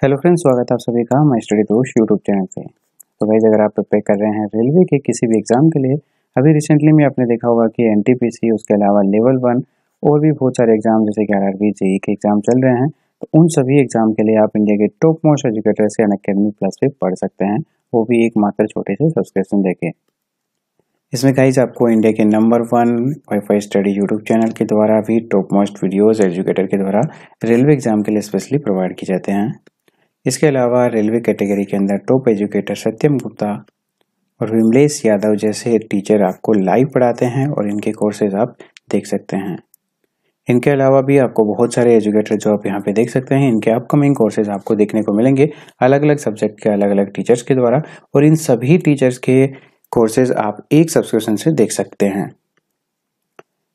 Hello friends, स्वागत है आप सभी का माय स्टडी दोस्त यूट्यूब चैनल पे। तो गाइस, अगर आप प्रिपेयर कर रहे हैं रेलवे के किसी भी एग्जाम के लिए, अभी रिसेंटली में आपने देखा होगा कि एनटीपीसी, उसके अलावा लेवल 1 और भी बहुत सारे एग्जाम जैसे कि आरआरबी, जेईई के एग्जाम चल रहे हैं। तो उन सभी एग्जाम के लिए आप इंडिया के टॉप मोस्ट एजुकेटर से अनअकैडमी प्लस पे पढ़ सकते हैं, वो भी एक मात्र छोटे से सब्सक्रिप्शन देके। इसमें गाइस आपको इंडिया के number 1 wifi study YouTube channel के द्वारा भी टॉप मोस्ट वीडियोस एजुकेटर के द्वारा रेलवे एग्जाम के लिए स्पेशली प्रोवाइड किए जाते हैं। इसके अलावा रेलवे कैटेगरी के अंदर टॉप एजुकेटर सत्यम गुप्ता और विमलेश यादव जैसे टीचर आपको लाइव पढ़ाते हैं और इनके कोर्सेज आप देख सकते हैं। इनके अलावा भी आपको बहुत सारे एजुकेटर जो आप यहाँ पे देख सकते हैं, इनके अपकमिंग कोर्सेज आपको देखने को मिलेंगे अलग अलग सब्जेक्ट के अलग अलग टीचर्स के द्वारा, और इन सभी टीचर्स के कोर्सेज आप एक सब्सक्रिप्शन से देख सकते हैं।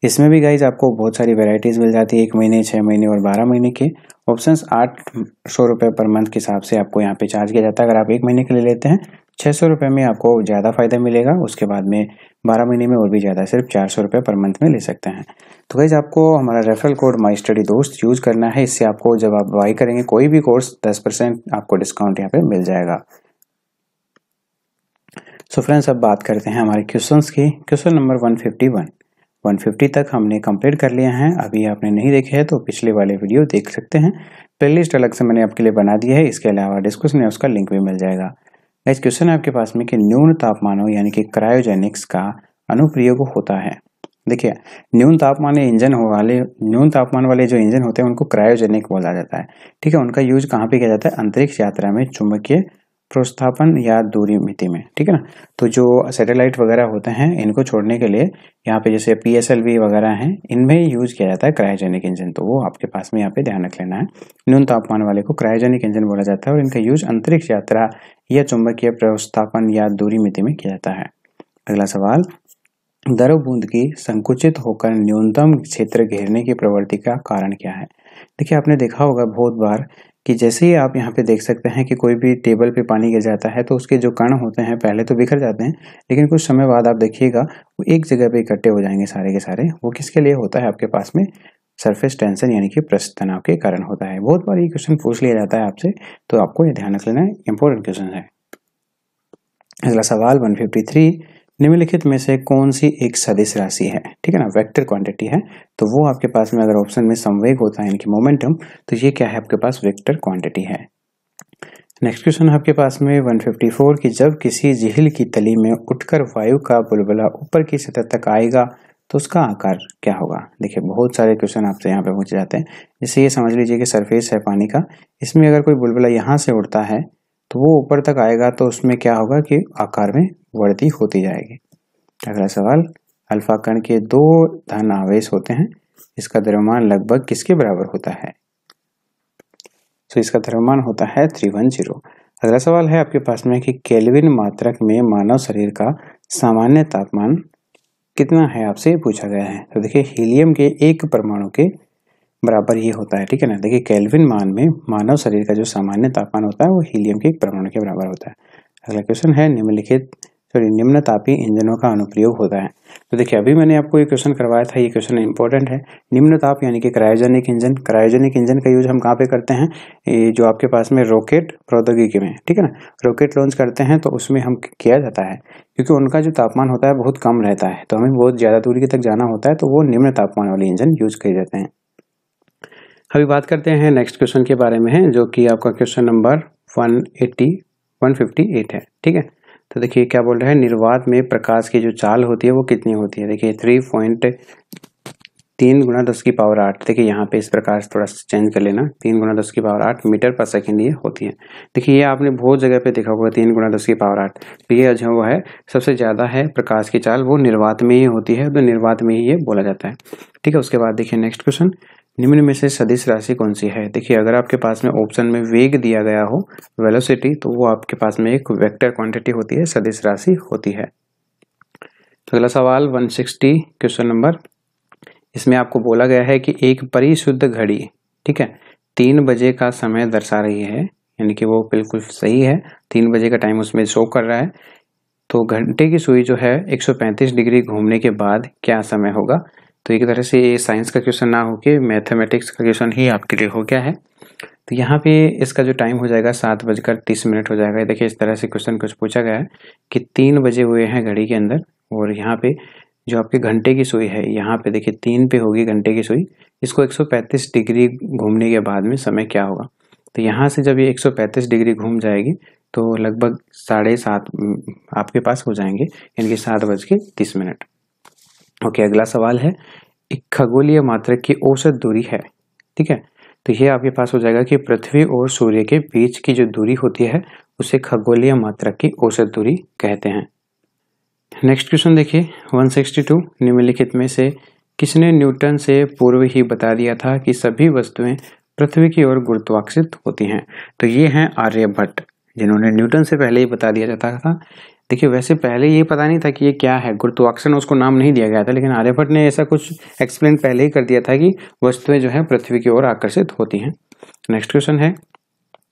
इसमें भी गाइज आपको बहुत सारी वैरायटीज मिल जाती है, 1 महीने, 6 महीने और 12 महीने के ऑप्शंस। 800 रुपये पर मंथ के हिसाब से आपको यहाँ पे चार्ज किया जाता है। अगर आप 1 महीने के लिए लेते हैं 600 रुपये में आपको ज़्यादा फायदा मिलेगा, उसके बाद में 12 महीने में और भी ज़्यादा, सिर्फ 400 रुपये पर मंथ में ले सकते हैं। तो गाइज आपको हमारा रेफरल कोड माई स्टडी दोस्त यूज करना है। इससे आपको जब आप बाई करेंगे कोई भी कोर्स 10% आपको डिस्काउंट यहाँ पे मिल जाएगा। सो फ्रेंड्स, अब बात करते हैं हमारे क्वेश्चंस की। क्वेश्चन नंबर 150 तक हमने कंप्लीट कर लिया है। अभी आपने नहीं देखे हैं तो पिछले वाले वीडियो देख सकते हैं। प्लेलिस्ट अलग से मैंने आपके लिए बना दिया है, इसके अलावा डिस्क्रिप्शन में उसका लिंक भी मिल जाएगा। इस क्वेश्चन है आपके पास में कि न्यून तापमानों यानी कि क्रायोजेनिक्स का अनुप्रयोग होता है। देखिए, न्यून तापमान वाले जो इंजन होते हैं उनको क्रायोजेनिक बोला जाता है। ठीक है, उनका यूज कहाँ पे किया जाता है? अंतरिक्ष यात्रा में चुंबकीय प्रोत्स्थापन या दूरी मिति में। ठीक है ना। तो जो सैटेलाइट वगैरह होते हैं इनको छोड़ने के लिए यहाँ पे जैसे PSLV वगैरह हैं, इनमें यूज किया जाता है क्रायोजेनिक इंजन। तो वो आपके पास में यहाँ पे ध्यान रख लेना है। न्यून तापमान वाले को क्रायोजेनिक इंजन बोला जाता है और इनका यूज अंतरिक्ष यात्रा या चुंबकीय प्रोत्स्थापन या दूरी मिति में किया जाता है। अगला सवाल, द्रव बूंद की संकुचित होकर न्यूनतम क्षेत्र घेरने की प्रवृत्ति का कारण क्या है? देखिए, आपने देखा होगा बहुत बार कि जैसे ही आप यहाँ पे देख सकते हैं कि कोई भी टेबल पे पानी गिर जाता है तो उसके जो कण होते हैं पहले तो बिखर जाते हैं, लेकिन कुछ समय बाद आप देखिएगा वो एक जगह पे इकट्ठे हो जाएंगे सारे के सारे। वो किसके लिए होता है? आपके पास में सरफेस टेंशन यानी कि पृष्ठ तनाव के कारण होता है। बहुत बार ये क्वेश्चन पूछ लिया जाता है आपसे, तो आपको ये ध्यान रख लेना है, इंपॉर्टेंट क्वेश्चन है। अगला सवाल 153, निम्नलिखित में से कौन सी एक सदिश राशि है? ठीक है ना, वेक्टर क्वांटिटी है। तो वो आपके पास में अगर ऑप्शन में संवेग होता है यानी कि मोमेंटम, तो ये क्या है? आपके पास वेक्टर क्वांटिटी है। नेक्स्ट क्वेश्चन है आपके पास में 154 कि जब किसी झील की तली में उठकर वायु का बुलबुला ऊपर की सतह तक आएगा तो उसका आकार क्या होगा? देखिए, बहुत सारे क्वेश्चन आपसे यहाँ पे पूछे जाते हैं। जैसे ये समझ लीजिए कि सरफेस है पानी का, इसमें अगर कोई बुलबुला यहाँ से उड़ता है तो वो ऊपर तक आएगा तो उसमें क्या होगा कि आकार में वृद्धि होती जाएगी। अगला सवाल, अल्फा कण के 2 धन आवेश होते हैं, इसका द्रव्यमान लगभग किसके बराबर होता है? तो इसका द्रव्यमान होता है 310। अगला सवाल है आपके पास में कि केल्विन मात्रक में मानव शरीर का सामान्य तापमान कितना है? आपसे पूछा गया है। तो देखिए, हीलियम के 1 परमाणु के बराबर ये होता है। ठीक है ना। देखिए, केल्विन मान में मानव शरीर का जो सामान्य तापमान होता है वो हीलियम के 1 परमाणु के बराबर होता है। अगला क्वेश्चन है निम्न तापी इंजनों का अनुप्रयोग होता है। तो देखिए, अभी मैंने आपको ये क्वेश्चन करवाया था, ये क्वेश्चन इंपॉर्टेंट है। निम्न ताप यानी कि क्रायोजेनिक इंजन का यूज हम कहाँ पे करते हैं? ये जो आपके पास में रॉकेट प्रौद्योगिकी में, ठीक है ना, रॉकेट लॉन्च करते हैं तो उसमें हम किया जाता है, क्योंकि उनका जो तापमान होता है बहुत कम रहता है, तो हमें बहुत ज्यादा दूरी तक जाना होता है, तो वो निम्न तापमान वाले इंजन यूज किए जाते हैं। अभी बात करते हैं नेक्स्ट क्वेश्चन के बारे में है, जो कि आपका क्वेश्चन नंबर 158 है। ठीक है। तो देखिए क्या बोल रहा है, निर्वात में प्रकाश की जो चाल होती है वो कितनी होती है? देखिए 3.3 × 10⁸। देखिए यहाँ पे इस प्रकार थोड़ा चेंज कर लेना, 3 × 10⁸ मीटर पर सेकेंड ये होती है। देखिए, ये आपने बहुत जगह पे देखा होगा 3 × 10⁸। तो ये जो वो है सबसे ज्यादा है प्रकाश की चाल, वो निर्वात में ही होती है, तो निर्वात में ही ये बोला जाता है। ठीक है। उसके बाद देखिए नेक्स्ट क्वेश्चन, निम्न में से सदिश राशि कौन सी है? देखिए, अगर आपके पास में ऑप्शन में वेग दिया गया हो, वेलोसिटी, तो वो आपके पास में एक वेक्टर क्वांटिटी होती है, सदिश राशि होती है। अगला सवाल 160 क्वेश्चन नंबर, इसमें आपको बोला गया है कि एक परिशुद्ध घड़ी, ठीक है, 3 बजे का समय दर्शा रही है, यानी कि वो बिल्कुल सही है, 3 बजे का टाइम उसमें शो कर रहा है। तो घंटे की सुई जो है 135 डिग्री घूमने के बाद क्या समय होगा? तो एक तरह से ये साइंस का क्वेश्चन ना होके मैथमेटिक्स का क्वेश्चन ही आपके लिए हो गया है। तो यहाँ पे इसका जो टाइम हो जाएगा 7:30 हो जाएगा। देखिए इस तरह से क्वेश्चन कुछ पूछा गया है कि 3 बजे हुए हैं घड़ी के अंदर, और यहाँ पे जो आपके घंटे की सुई है यहाँ पे देखिए 3 पे होगी घंटे की सुई, इसको 135 डिग्री घूमने के बाद में समय क्या होगा। तो यहाँ से जब ये 135 डिग्री घूम जाएगी तो लगभग 7:30 आपके पास हो जाएंगे, यानी कि 7:30। ओके, अगला सवाल है एक खगोलीय मात्रक की औसत दूरी है। ठीक है, तो ये आपके पास हो जाएगा कि पृथ्वी और सूर्य के बीच की जो दूरी होती है उसे खगोलीय मात्रक की औसत दूरी कहते हैं। नेक्स्ट क्वेश्चन देखिए 162, निम्नलिखित में से किसने न्यूटन से पूर्व ही बता दिया था कि सभी वस्तुएं पृथ्वी की ओर गुरुत्वाकर्षित होती हैं। तो ये हैं आर्यभट्ट, जिन्होंने न्यूटन से पहले ही बता दिया जाता था। देखिए वैसे पहले ये पता नहीं था कि ये क्या है, गुरुत्वाकर्षण उसको नाम नहीं दिया गया था, लेकिन आर्यभट्ट ने ऐसा कुछ एक्सप्लेन पहले ही कर दिया था कि वस्तुएं जो है पृथ्वी की ओर आकर्षित होती हैं। नेक्स्ट क्वेश्चन है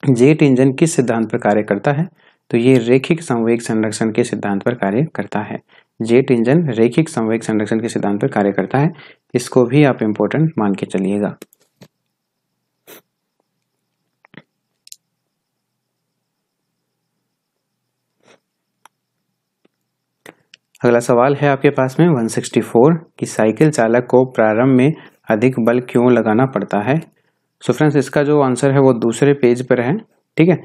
जेट इंजन किस सिद्धांत पर कार्य करता है। तो ये रैखिक संवेग संरक्षण के सिद्धांत पर कार्य करता है। जेट इंजन रैखिक संवेग संरक्षण के सिद्धांत पर कार्य करता है, इसको भी आप इंपॉर्टेंट मान के चलिएगा। अगला सवाल है आपके पास में 164 कि साइकिल चालक को प्रारंभ में अधिक बल क्यों लगाना पड़ता है। सो फ्रेंड्स इसका जो आंसर है वो दूसरे पेज पर है। ठीक है,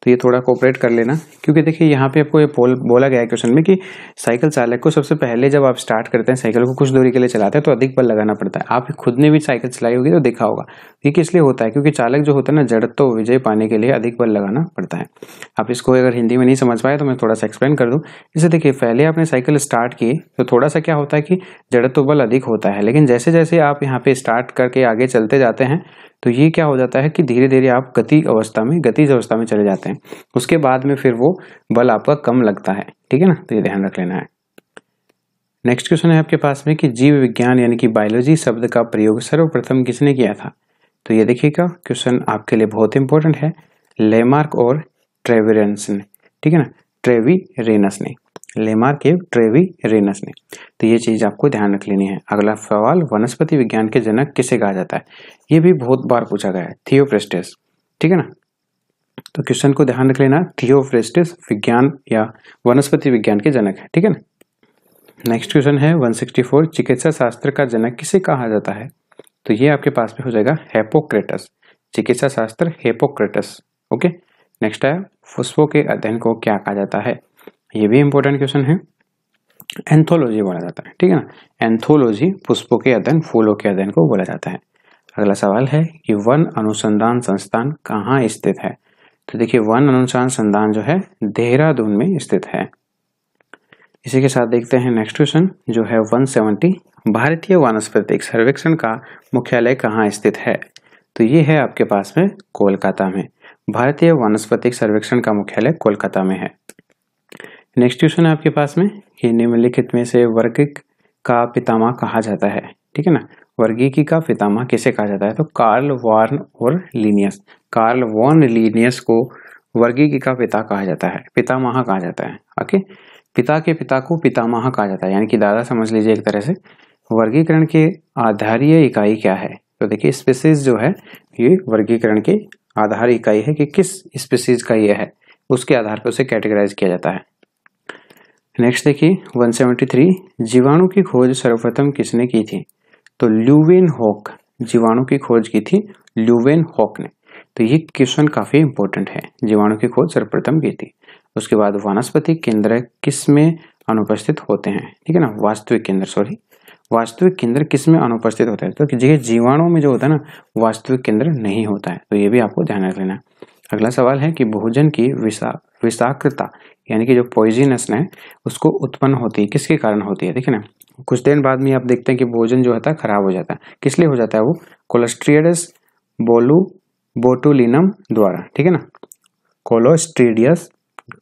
तो ये थोड़ा कोऑपरेट कर लेना, क्योंकि देखिए यहाँ पे आपको ये बोला गया है क्वेश्चन में कि साइकिल चालक को सबसे पहले जब आप स्टार्ट करते हैं साइकिल को कुछ दूरी के लिए चलाते हैं तो अधिक बल लगाना पड़ता है। आप खुद ने भी साइकिल चलाई होगी तो देखा होगा। ये किस लिए होता है, क्योंकि चालक जो होता है ना जड़त्व विजय पाने के लिए अधिक बल लगाना पड़ता है। आप इसको अगर हिंदी में नहीं समझ पाए तो मैं थोड़ा सा एक्सप्लेन कर दूं। जैसे देखिए पहले आपने साइकिल स्टार्ट की तो थोड़ा सा क्या होता है कि जड़त्व बल अधिक होता है, लेकिन जैसे जैसे आप यहाँ पे स्टार्ट करके आगे चलते जाते हैं तो ये क्या हो जाता है कि धीरे धीरे आप गतिज अवस्था में चले जाते हैं। उसके बाद में फिर वो बल आपका कम लगता है। ठीक है ना, तो ये ध्यान रख लेना है। नेक्स्ट क्वेश्चन है आपके पास में कि जीव विज्ञान यानी कि बायोलॉजी शब्द का प्रयोग सर्वप्रथम किसने किया था। तो ये देखिएगा क्वेश्चन आपके लिए बहुत इंपॉर्टेंट है, लेमार्क और ट्रेविरेनस ने। ठीक है ना, ट्रेविरेनस ने, लेमार्क के ट्रेविरेनस ने। तो ये चीज आपको ध्यान रख लेनी है। अगला सवाल वनस्पति विज्ञान के जनक किसे कहा जाता है। ये भी बहुत बार पूछा गया है, थियोफ्रेस्टस। ठीक है ना, तो क्वेश्चन को ध्यान रख लेना, थियोफ्रेस्टस विज्ञान या वनस्पति विज्ञान के जनक है। ठीक है ना। नेक्स्ट क्वेश्चन है 164, चिकित्सा शास्त्र का जनक किसे कहा जाता है। तो ये आपके पास में हो जाएगा हिप्पोक्रेटस, चिकित्सा शास्त्र हिप्पोक्रेटस। ओके, नेक्स्ट है पुष्पों के अध्ययन को क्या कहा जाता है। ये भी इंपॉर्टेंट क्वेश्चन है, एंथोलॉजी बोला जाता है। ठीक है ना, एंथोलॉजी पुष्पों के अध्ययन, फूलों के अध्ययन को बोला जाता है। अगला सवाल है कि वन अनुसंधान संस्थान कहाँ स्थित है। तो देखिए वन अनुसंधान संस्थान जो है देहरादून में स्थित है। इसी के साथ देखते हैं नेक्स्ट क्वेश्चन जो है 170, भारतीय वानस्पतिक सर्वेक्षण का मुख्यालय कहाँ स्थित है। तो ये है आपके पास में कोलकाता में, भारतीय वानस्पतिक सर्वेक्षण का मुख्यालय कोलकाता में है। नेक्स्ट क्वेश्चन है आपके पास में कि निम्नलिखित में से वर्गिक का पितामह कहा जाता है। ठीक है ना, वर्गीकी का पितामह किसे कहा जाता है। तो कार्ल वॉर्न और लीनियस, कार्ल वॉर्न लीनियस को वर्गीकी का पिता कहा जाता है, पितामह कहा जाता है। ओके, पिता के पिता को पितामह कहा जाता है, यानी कि दादा समझ लीजिए एक तरह से। वर्गीकरण के आधारीय इकाई क्या है। तो देखिए स्पीसीज जो है ये वर्गीकरण के आधार इकाई है कि किस स्पीसीज का ये है, उसके आधार पर उसे कैटेगराइज किया जाता है। नेक्स्ट देखिए 173, जीवाणु की खोज सर्वप्रथम किसने की थी। तो ल्यूवेनहॉक, जीवाणु की खोज की थी ल्यूवेनहॉक ने। तो ये क्वेश्चन काफी इंपॉर्टेंट है, जीवाणु की खोज सर्वप्रथम की थी। उसके बाद वानस्पतिक केंद्र किस में अनुपस्थित होते हैं। ठीक है ना, वास्तविक केंद्र किस में अनुपस्थित होता है। तो जीवाणु में जो होता है ना वास्तविक केंद्र नहीं होता है, तो ये भी आपको ध्यान रख लेना है। अगला सवाल है कि भोजन की विषाक्तता यानी कि जो पॉइजनस है उसको उत्पन्न होती है, किसके कारण होती है। देखिए ना, कुछ दिन बाद में आप देखते हैं कि भोजन जो होता है खराब हो जाता है, किस लिए हो जाता है वो, कोलोस्ट्रिडियस बोटुलिनम द्वारा। ठीक है ना,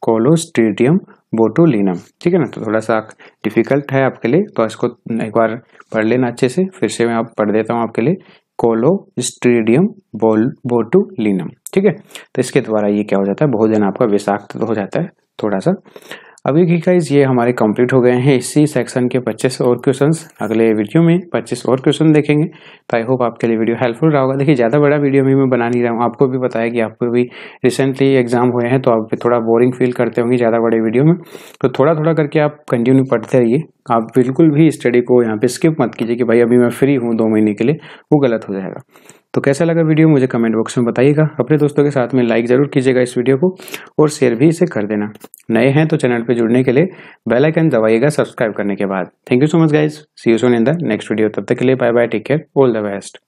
कोलोस्ट्रिडियम बोटुलिनम। ठीक है ना, तो थोड़ा सा डिफिकल्ट है आपके लिए, तो इसको एक बार पढ़ लेना अच्छे से। फिर से मैं आप पढ़ देता हूँ आपके लिए, कोलोस्ट्रिडियम बोटुलिनम। ठीक है, तो इसके द्वारा ये क्या हो जाता है, भोजन आपका विषाक्त हो जाता है थोड़ा सा। अभी की गाइस ये हमारे कंप्लीट हो गए हैं इसी सेक्शन के 25 और क्वेश्चंस। अगले वीडियो में 25 और क्वेश्चन देखेंगे। तो आई होप आपके लिए वीडियो हेल्पफुल रहा होगा। देखिए ज़्यादा बड़ा वीडियो भी मैं बना नहीं रहा हूँ, आपको भी पता है कि आपको भी रिसेंटली एग्जाम हुए हैं तो आप थोड़ा बोरिंग फील करते होंगे ज़्यादा बड़े वीडियो में। तो थोड़ा थोड़ा करके आप कंटिन्यू पढ़ते रहिए। आप बिल्कुल भी स्टडी को यहाँ पे स्किप मत कीजिए कि भाई अभी मैं फ्री हूँ 2 महीने के लिए, वो गलत हो जाएगा। तो कैसा लगा वीडियो मुझे कमेंट बॉक्स में बताइएगा। अपने दोस्तों के साथ में लाइक जरूर कीजिएगा इस वीडियो को और शेयर भी इसे कर देना। नए हैं तो चैनल पे जुड़ने के लिए बेल आइकन दबाइएगा सब्सक्राइब करने के बाद। Thank you so much guys, see you soon in the next video. तब तक के लिए bye bye, take care, all the best.